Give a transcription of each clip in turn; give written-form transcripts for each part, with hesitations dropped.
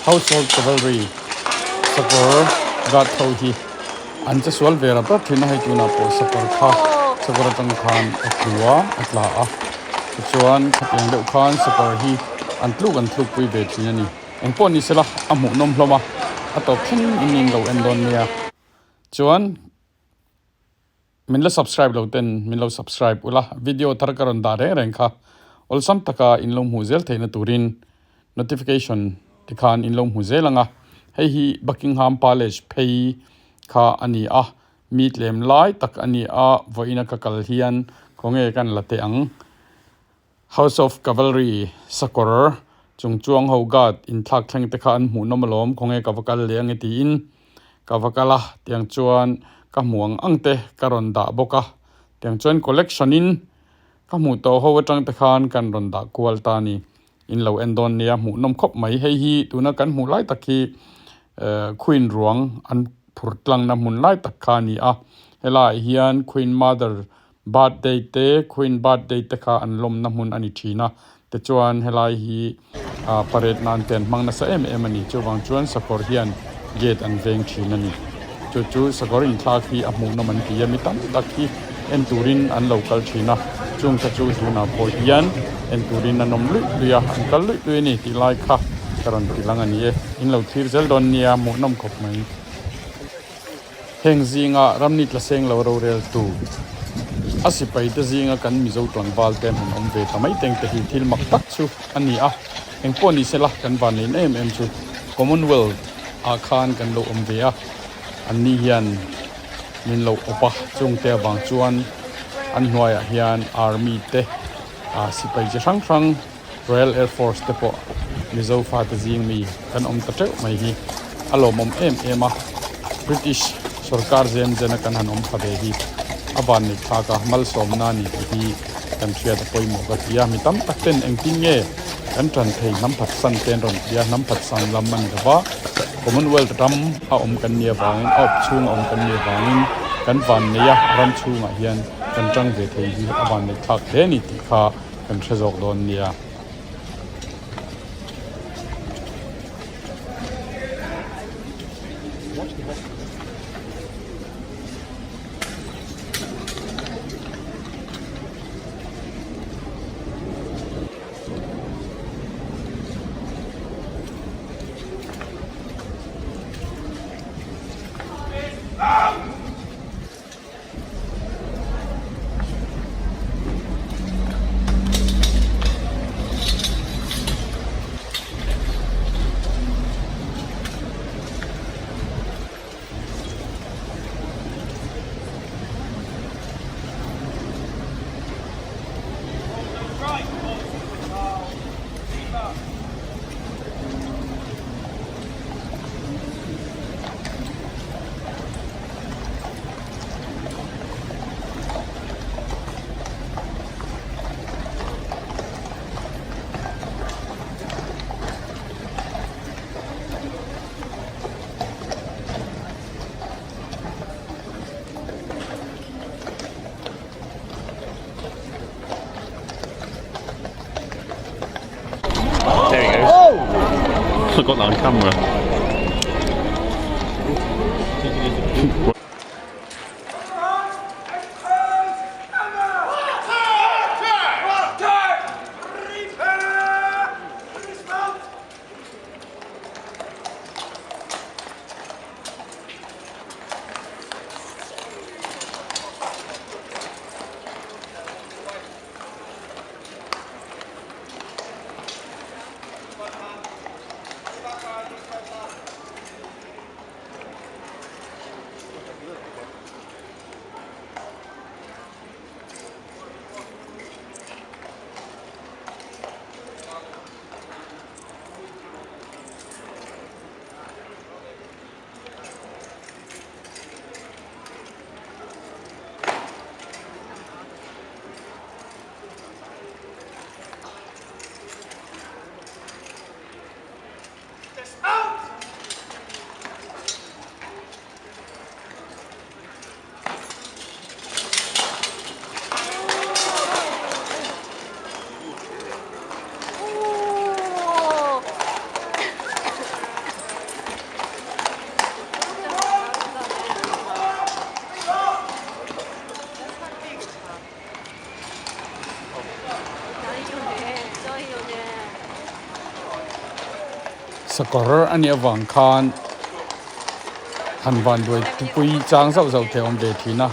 household cavalry Sakawr got thâu an cha sual vera pra thina hai tuna po Sakawr kha Sakawr tang khan atluwa atla a chuan khateng deuh khan Sakawr hi an tluk pui ve thina ni engpon ni sela amu nom hloma atop thin in lo endon nia chuan min lo subscribe lo ten min lo subscribe ula video tar karon da reng kha olsam taka in lo mu zel theina turin notification tikhan in lo mu zelanga hei hi Buckingham Palace phei kha ani a mi tlem lai tak ani a voina ka kal hian konge kan late ang House of Cavalry Sakawr chungchuang ho gat in thak thleng te kha an mu nomalom konge ka vakal leang ti in ka vakala tiang chuan ka muang angte karon da boka tiang chuan collection in ka mu to ho atang te khan kan ron da kwal ta ni in lo endon nia mu nom khop mai hei hi tuna kan mu lai takhi Queen ruang an phurtlang na mun lai tak kha ni a helai hian Queen Mother birthday te Queen birthday te kha an lom na mun ani thina te chuan helai hi parade nan ten mangna sa em ani chuwang chuan Sakawr hian gate an veng thina ni chu Sakawr in thak hi a mu na man ti mi tam tak hi en turin an local thina chung ka chu tuna po hian en turin anom lu luya an kal lu ni ti lai kha karon tilang ani e in lo thir zel don nia mu nom khop mai heng zinga ramnit la seng lo ro rel tu asipai te zinga kan MIZO TLANGVAL te mun om ve tamai teng te hi thil mak tak chu ani a eng poni sela kan van in em chu Commonwealth a khan kan lo om ve a ani hian min lo opa chung te wang chuan an hnuaiah hian army te sipai chi hrang Royal Air Force te po MIZO fa te zing mi kan om ta teu mai hi alom om em a British sarkar zen kan han om phade hi aban ni thaka mal som na ni hi kan thia da poi mo ga tia mi tam tak ten eng tin nge kan tran thei nam phat san ten ron tia nam phat san lam man dawa Commonwealth ram a om kan nia wangin op chung om kan nia wangin kan van nia ram chunga hian kan tang ve thei hi aban ni thak le ni ti kha kan thezok don nia There he goes. Oh! I got that on camera. Sakawr ani awang khan han van doi tupui chang zau zau te om ve thina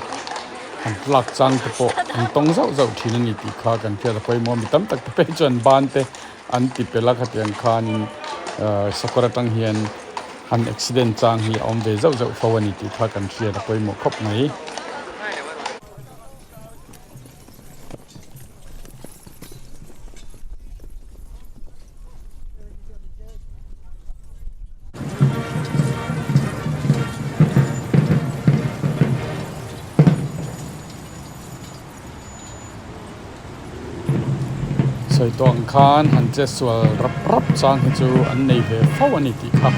han tlak chang te po an tong zau zau thina ni ti kha kan thia poi mo mi tam tak te pe chuan ban te an ti pela khatian khan in Sakawr tang hian han accident chang hi om ve zau zau fawani ti kha kan thia poi mo khop mai soi tong khan han che swal rap chang hi chu an nei ve fawani ti kha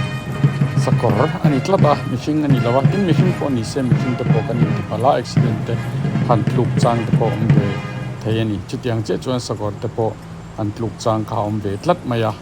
Sakawr ani tlata mihring ani lawa tin mihring po ni se mihring te po kan ni pala accident te han tluk chang te po om ve thei ani chutiang che chuan Sakawr te po han tluk chang kha om ve tlat maya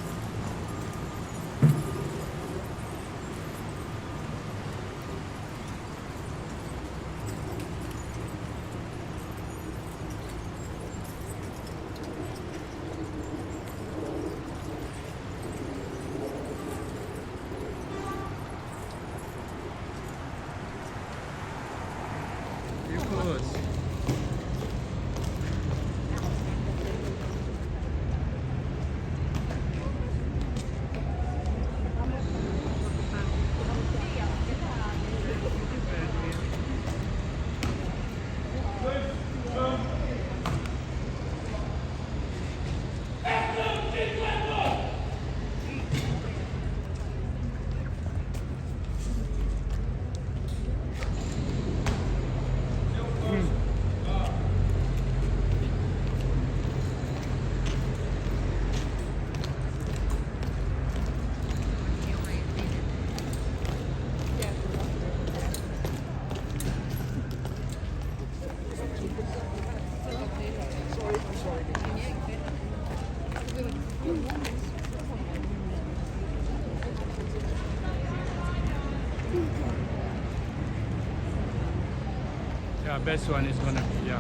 Yeah, best one is gonna be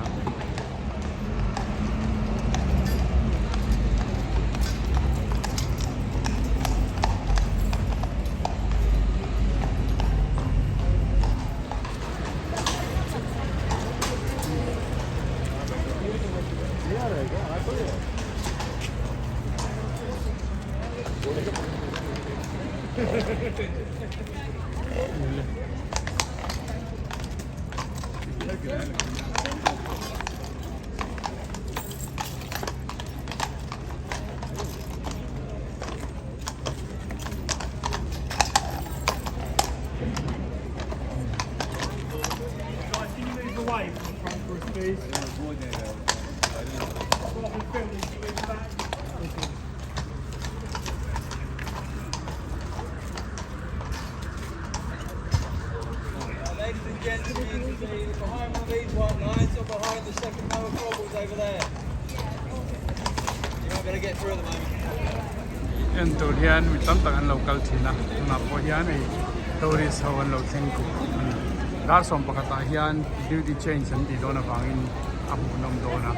Ladies and gentlemen, behind one of these white lines or behind the second row of cobbles over there. You're not going to get through at the moment. en tur hian mi tam tak an local thina na po hian ei tourist ho an lo thing ku dar som pakata hian duty change an ti dona wangin abu nom dona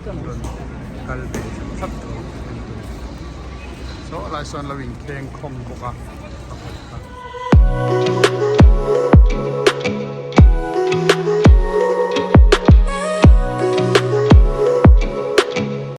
kan don kal be sat to so la son lawin keng khong boka